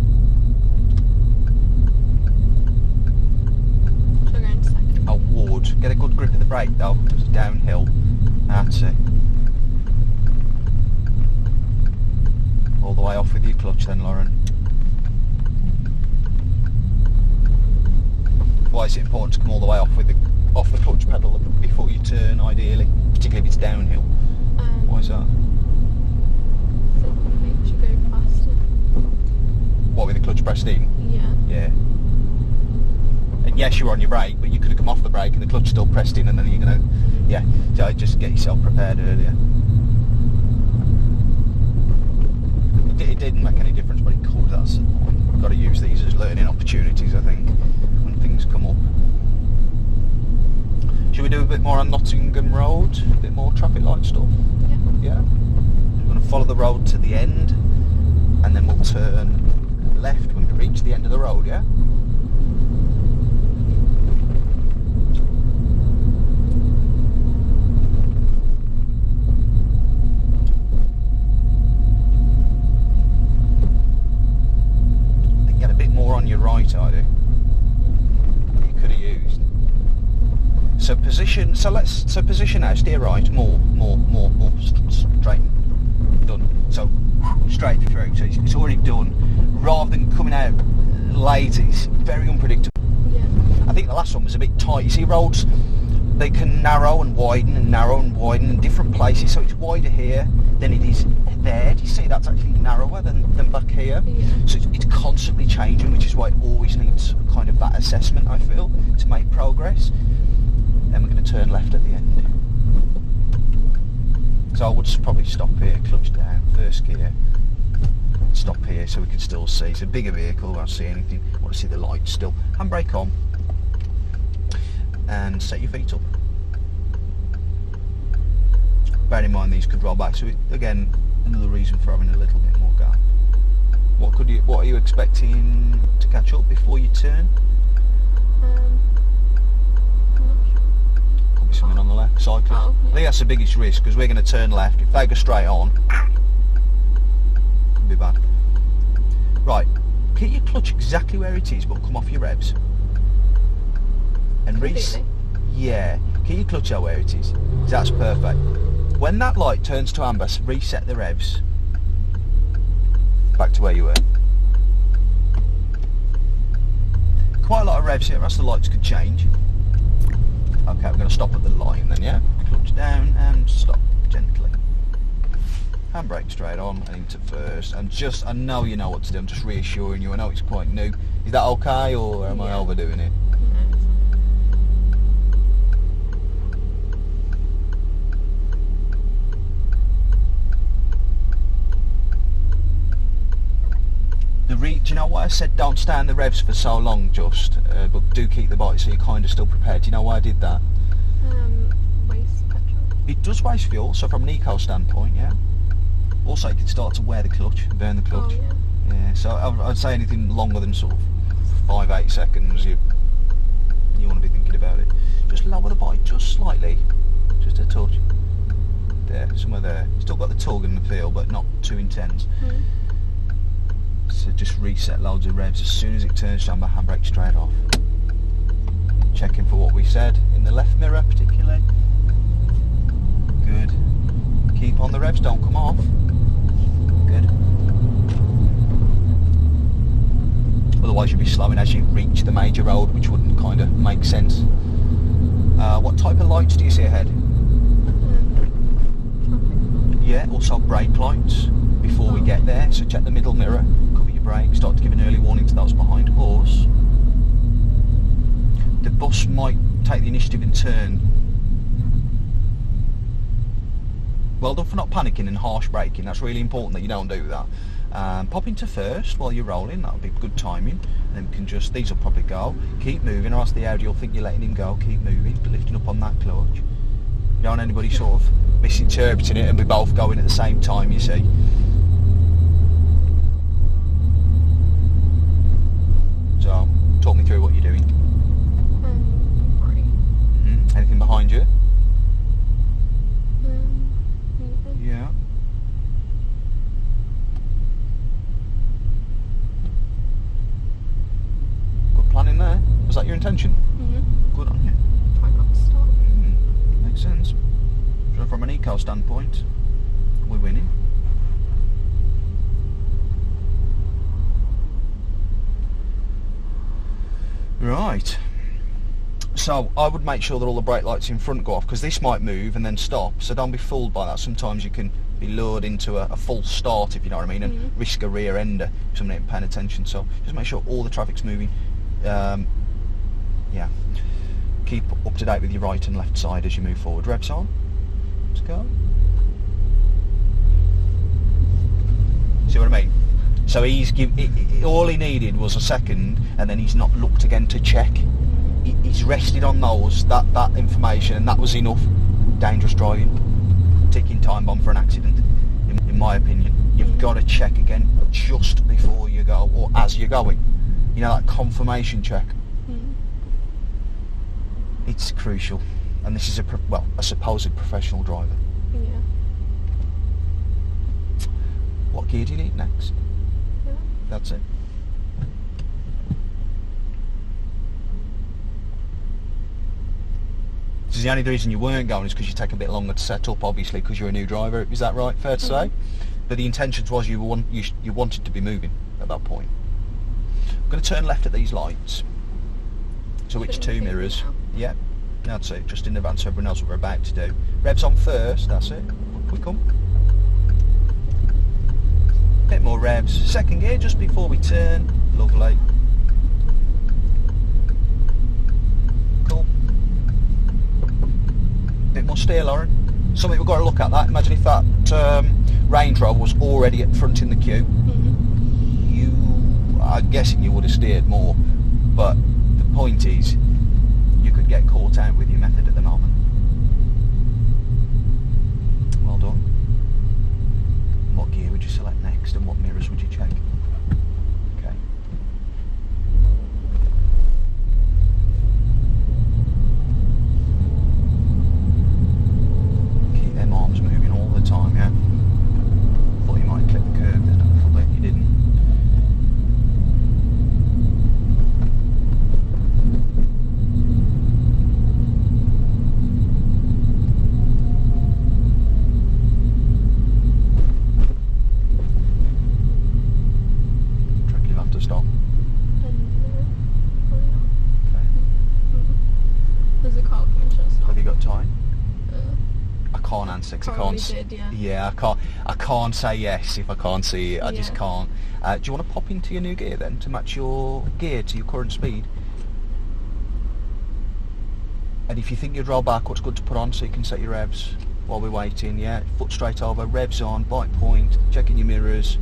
So we're going to second. I would. Get a good grip of the brake though, it's downhill. That's it. All the way off with your clutch then, Lauren. Why is it important to come all the way off the clutch pedal before you turn, ideally, particularly if it's downhill? Why is that? So it makes you go faster. What, with the clutch pressed in? Yeah. Yeah. And yes, you're on your brake, but you could have come off the brake and the clutch still pressed in, and then you're gonna, yeah. So just get yourself prepared earlier. It didn't make any difference, but it could. That's the point. We've got to use these as learning opportunities, I think, when things come up. we do a bit more on Nottingham Road? A bit more traffic light stuff? Yeah. Yeah? We're going to follow the road to the end, and then we'll turn left when we reach the end of the road, yeah? I think you had a bit more on your right, I do. You could have used. So position now, steer right, more straight, done. So straight through, so it's already done. Rather than coming out late, it's very unpredictable. Yeah. I think the last one was a bit tight. You see, roads, they can narrow and widen in different places, so it's wider here than it is there. Do you see that's actually narrower than back here? Yeah. So it's constantly changing, which is why it always needs kind of that assessment, I feel, to make progress. Then we're going to turn left at the end. So I would probably stop here, clutch down, first gear, stop here so we can still see. It's a bigger vehicle, won't see anything, want to see the lights still. Handbrake on, and set your feet up. Bear in mind these could roll back, so again, another reason for having a little bit more gap. What are you expecting to catch up before you turn? Something on the left, cycling. Oh, yeah. I think that's the biggest risk because we're going to turn left. If they go straight on, it'll be bad. Right, keep your clutch exactly where it is, but come off your revs. And yeah, keep your clutch out where it is. That's perfect. When that light turns to amber, reset the revs back to where you were. Quite a lot of revs here, else the lights could change. Okay, we're going to stop at the line then, yeah? Clutch down and stop gently. Handbrake straight on and into first. And I know you know what to do, I'm just reassuring you, I know it's quite new. Is that okay, or am I overdoing it? Do you know why I said don't stay on the revs for so long, but do keep the bike so you're kind of still prepared? Do you know why I did that? Waste petrol. It does waste fuel, so from an eco standpoint, yeah. Also, you can start to wear the clutch, burn the clutch. Oh, yeah. Yeah, so I'd say anything longer than sort of 5-8 seconds, you want to be thinking about it. Just lower the bike just slightly, just a touch. There, somewhere there. Still got the tug and the feel, but not too intense. So just reset loads of revs as soon as it turns down, handbrake straight off. Checking for what we said in the left mirror particularly. Good. Keep on the revs, don't come off. Good. Otherwise you'll be slowing as you reach the major road, which wouldn't kind of make sense. What type of lights do you see ahead? Yeah, also brake lights before we get there, so check the middle mirror, cover your brakes, start to give an early warning to those behind us. The bus might take the initiative and turn. Well done for not panicking and harsh braking, that's really important that you don't do that. Pop into first while you're rolling, that'll be good timing, and then we can just, these will probably go, keep moving or else the Audi will think you're letting him go, keep moving, lifting up on that clutch. You don't want anybody sort of misinterpreting it and we both going at the same time, you see. So, talk me through what you're doing. Anything behind you? Yeah. Good planning there. Was that your intention? Good on you. Try not to stop. Makes sense. So from an eco standpoint, we're winning. Right. So I would make sure that all the brake lights in front go off, because this might move and then stop, so don't be fooled by that. Sometimes you can be lured into a false start, if you know what I mean, and risk a rear ender if someone ain't paying attention. So just make sure all the traffic's moving. Yeah, keep up to date with your right and left side as you move forward. Revs on, let's go. See what I mean? So all he needed was a second, and then he's not looked again to check. he's rested on that information, and that was enough. Dangerous driving, ticking time bomb for an accident, in my opinion. You've got to check again just before you go, or as you're going. You know, that confirmation check. It's crucial, and this is a supposed professional driver. Yeah. What gear do you need next? Yeah. That's it. So the only reason you weren't going is because you take a bit longer to set up, obviously, because you're a new driver. Is that right? Fair to say? But the intentions was you wanted to be moving at that point. I'm going to turn left at these lights. So which two mirrors? Yeah, that's it. Just in advance so everyone knows what we're about to do. Revs on first. That's it. Up we come. Bit more revs. Second gear just before we turn. Lovely. Cool. Bit more steer, Lauren. Something we've got to look at that. Imagine if that Range Rover was already at front in the queue. I'm guessing you would have steered more, but the point is you could get caught out with your method at the moment. Well done. What gear would you select next, and what mirrors would you check? Okay. Keep them arms moving all the time, yeah? Thought you might clip the curb then a little bit, you didn't. Stop. Okay. There's a car coming to a stop. Have you got time? I can't answer because I Probably can't. did, yeah. Yeah, I can't say yes if I can't see it. I just can't. Do you want to pop into your new gear then to match your gear to your current speed? And if you think you'd roll back, what's good to put on so you can set your revs while we're waiting? Yeah, foot straight over, revs on, bike point, checking your mirrors.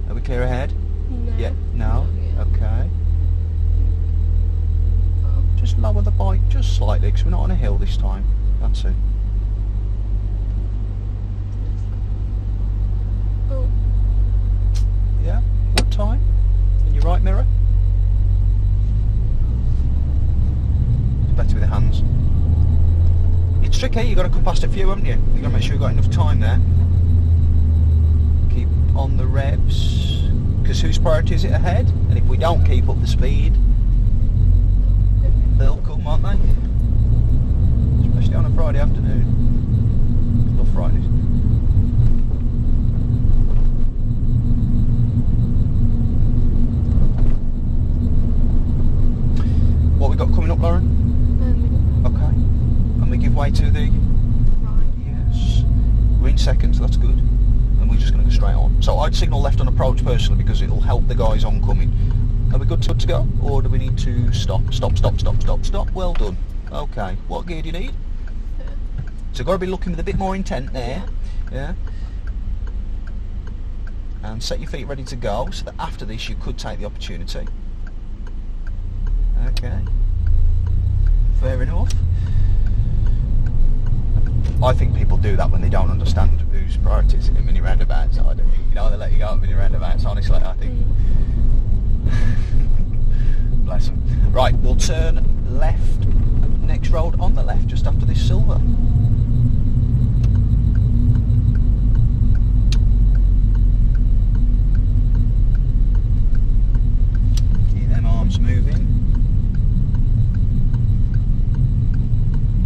Are we clear ahead? No. Yeah, no? Yeah. Okay. Oh. Just lower the bike just slightly because we're not on a hill this time. That's it. Oh. Yeah, good time. In your right mirror. It's better with the hands. It's tricky, you've got to come past a few, haven't you? You've got to make sure you've got enough time there. Keep on the revs. Because whose priority is it ahead? And if we don't keep up the speed, they'll come, aren't they? Especially on a Friday afternoon. Love Fridays. What we got coming up, Lauren? Okay. And we give way to the... Right. Yes. We're in seconds, that's good. And we're just going to go straight on. So I'd signal left on approach personally because it'll help the guys oncoming. Are we good to go? Or do we need to stop? Stop. Well done. Okay. What gear do you need? So you've got to be looking with a bit more intent there. Yeah. And set your feet ready to go so that after this you could take the opportunity. Okay. Fair enough. I think people do that when they don't understand whose priorities in mini roundabouts are. You know, they let you go at mini roundabouts, honestly, I think. Bless them. Right, we'll turn left, next road on the left, just after this silver. Keep them arms moving.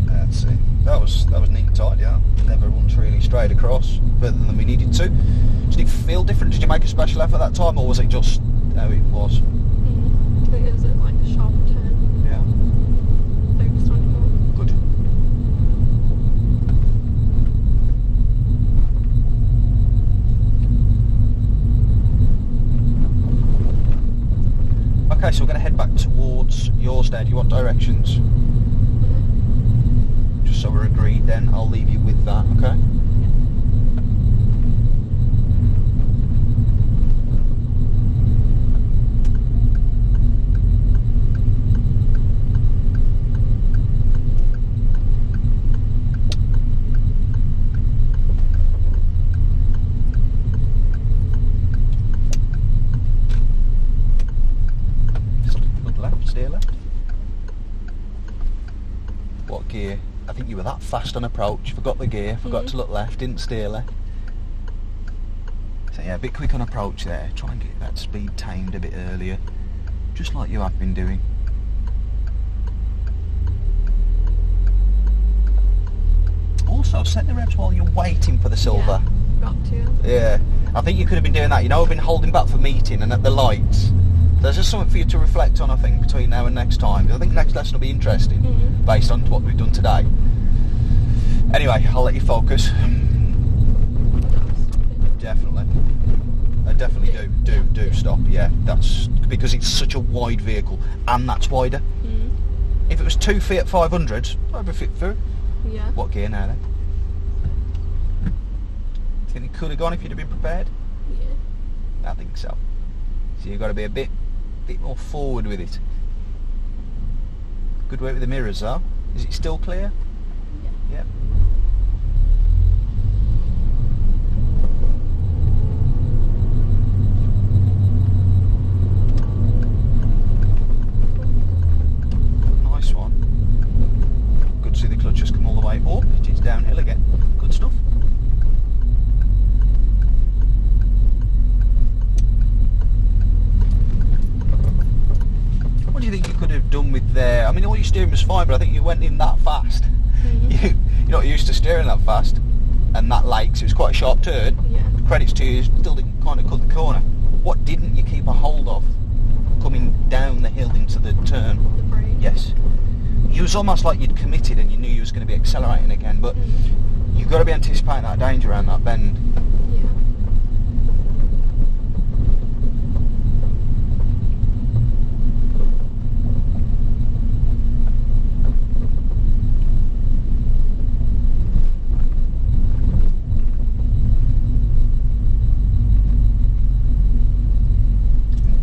That's it. That was neat and tight, yeah. Never once really strayed across, further than we needed to. Did it feel different? Did you make a special effort that time, or was it just how it was? Is it like a sharp turn? Yeah. Focused on it more. Good. Okay, so we're going to head back towards yours now. Do you want directions? Just so we're agreed then, I'll leave you with that, okay? were that fast on approach, forgot the gear, forgot to look left, didn't steer left. So yeah, a bit quick on approach there. Try and get that speed tamed a bit earlier, just like you have been doing. Also, set the revs while you're waiting for the silver. Yeah, got to. Yeah, I think you could have been doing that. You know, I've been holding back for meeting and at the lights. There's just something for you to reflect on, I think, between now and next time. I think next lesson will be interesting, based on what we've done today. Anyway, I'll let you focus. Definitely. I definitely do stop, yeah. That's because it's such a wide vehicle, and that's wider. If it was 2 Fiat 500s, I'd be fit through. Yeah. What gear now then? Think it could have gone if you'd have been prepared? Yeah. I think so. So you've got to be a bit more forward with it. Good work with the mirrors though. Is it still clear? Yeah. Yep. Nice one. Good to see the clutch has come all the way up. It is downhill again. Good stuff. What do you think you could have done with there? I mean, all your steering was fine, but I think you went in that fast. You're not used to steering that fast, and that lake, so it was quite a sharp turn. Yeah. Credits to you, still didn't kind of cut the corner. What didn't you keep a hold of coming down the hill into the turn? The brake. Yes. You was almost like you'd committed and you knew you was going to be accelerating again, but you've got to be anticipating that danger around that bend. Yeah.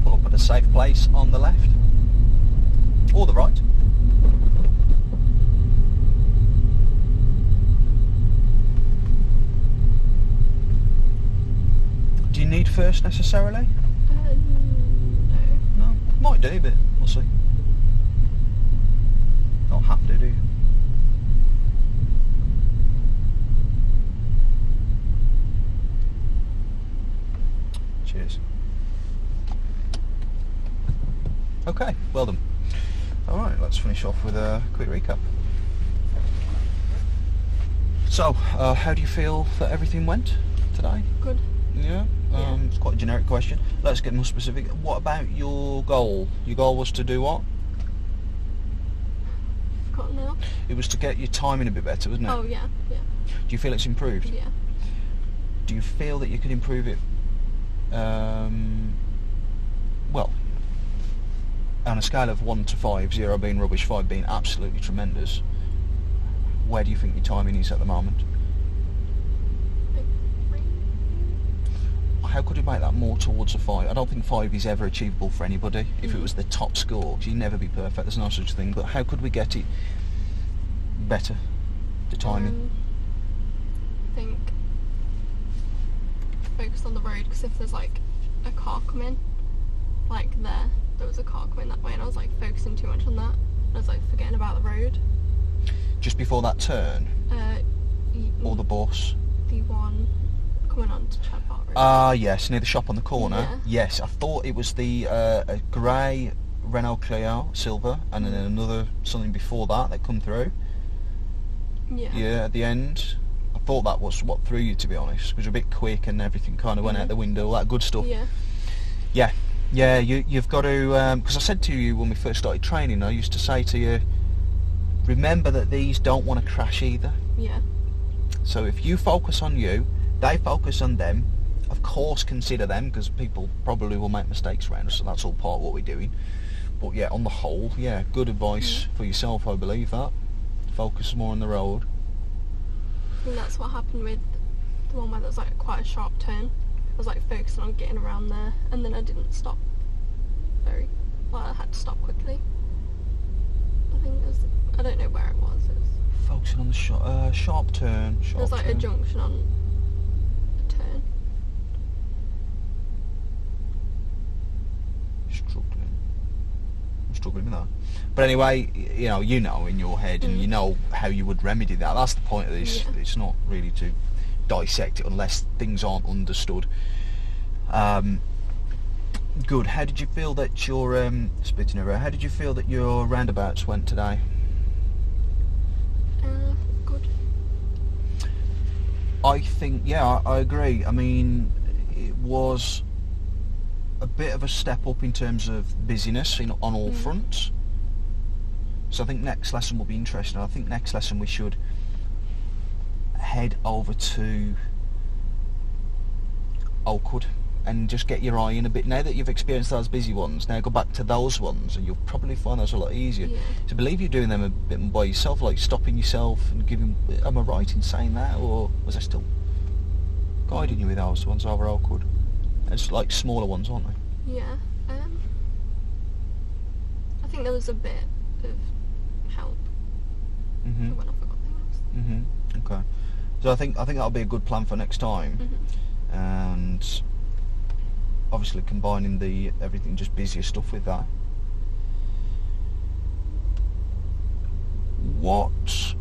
Pull up at a safe place on the left or the right. Do you need first necessarily? No. No, might do, but we'll see. Don't have to, do you? Cheers. Okay, well done. Alright, let's finish off with a quick recap. So, how do you feel that everything went today? Good. Yeah? It's quite a generic question. Let's get more specific. What about your goal? Your goal was to do what? Forgotten now. It was to get your timing a bit better, wasn't it? Oh yeah, yeah. Do you feel it's improved? Yeah. Do you feel that you could improve it? Well, on a scale of 1 to 5, 0 being rubbish, 5 being absolutely tremendous, where do you think your timing is at the moment? How could you make that more towards a 5? I don't think 5 is ever achievable for anybody. If it was the top score, you'd never be perfect, there's no such thing, but how could we get it better, the timing? I think focus on the road, because if there's like a car coming, like there was a car coming that way, and I was like focusing too much on that. I was like forgetting about the road. Just before that turn? Or the bus? The one coming on to Chad Park Road. Ah, yes, near the shop on the corner. Yeah. Yes, I thought it was the a grey Renault Clio silver, and then another something before that come through. Yeah. Yeah, at the end. I thought that was what threw you, to be honest. It was a bit quick and everything kind of went out the window, all that good stuff. Yeah. Yeah, you've got to, because I said to you when we first started training, I used to say to you, remember that these don't want to crash either. Yeah. So if you focus on you, they focus on them. Of course, consider them, because people probably will make mistakes around us, so that's all part of what we're doing. But yeah, on the whole, yeah, good advice for yourself, I believe that. Focus more on the road. And that's what happened with the one where there was like quite a sharp turn. I was like focusing on getting around there, and then I didn't stop I had to stop quickly. I think it was, I don't know where it was. Focusing on the sharp turn. There was like a junction on a turn. struggling with that. But anyway, you know in your head, and you know how you would remedy that. That's the point of this. Yeah. It's not really to dissect it unless things aren't understood. Good. How did you feel that your spitting around? How did you feel that your roundabouts went today? Good. I think, yeah, I agree. I mean, it was a bit of a step up in terms of busyness on all fronts. So I think next lesson will be interesting. I think next lesson we should head over to Oakwood and just get your eye in a bit. Now that you've experienced those busy ones, now go back to those ones and you'll probably find those a lot easier. Yeah. To believe you're doing them a bit by yourself, like stopping yourself and giving... Am I right in saying that, or was I still guiding you with those ones over Oakwood? It's like smaller ones, aren't they? Yeah. I think there was a bit of help when I forgot things. Okay. So I think that'll be a good plan for next time. And obviously combining the everything just busier stuff with that. What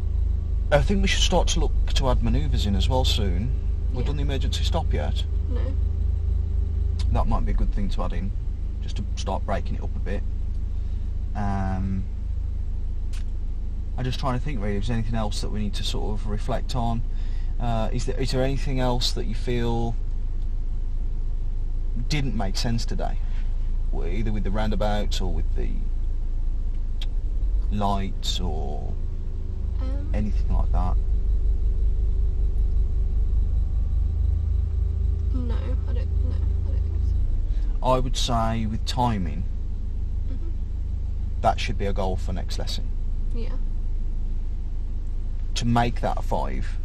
I think we should start to look to add manoeuvres in as well soon. We've done the emergency stop yet? No. That might be a good thing to add in, just to start breaking it up a bit. I'm just trying to think really, if there's anything else that we need to sort of reflect on. Is there anything else that you feel didn't make sense today, either with the roundabouts or with the lights or anything like that? No, I don't think so. I would say with timing, that should be a goal for next lesson. Yeah. To make that a 5,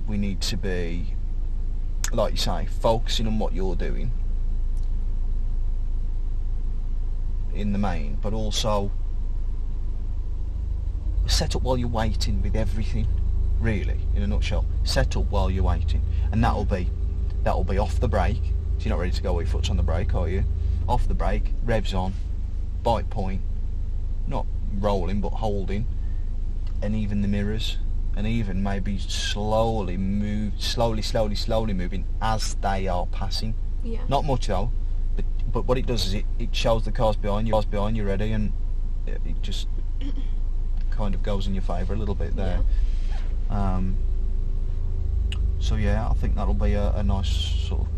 we need to be, like you say, focusing on what you're doing in the main, but also set up while you're waiting with everything, really, in a nutshell. Set up while you're waiting, and that'll be off the brake, so you're not ready to go with your foot's on the brake, are you? Off the brake, revs on, bite point, not rolling but holding, and even the mirrors, and even maybe slowly moving as they are passing. Yeah. Not much though, but what it does is it shows the cars behind you ready, and it just kind of goes in your favour a little bit there. Yeah. So yeah, I think that'll be a nice sort of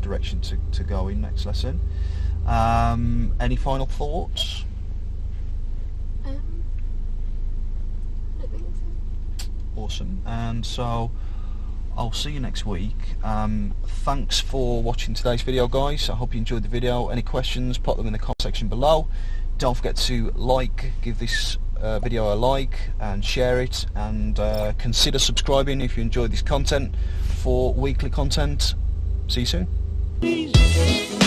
direction to go in next lesson. Any final thoughts? I don't think so. Awesome. And so I'll see you next week. Thanks for watching today's video, guys. I hope you enjoyed the video. Any questions, put them in the comment section below. Don't forget to give this video a like and share it, and consider subscribing if you enjoyed this content for weekly content. See you soon.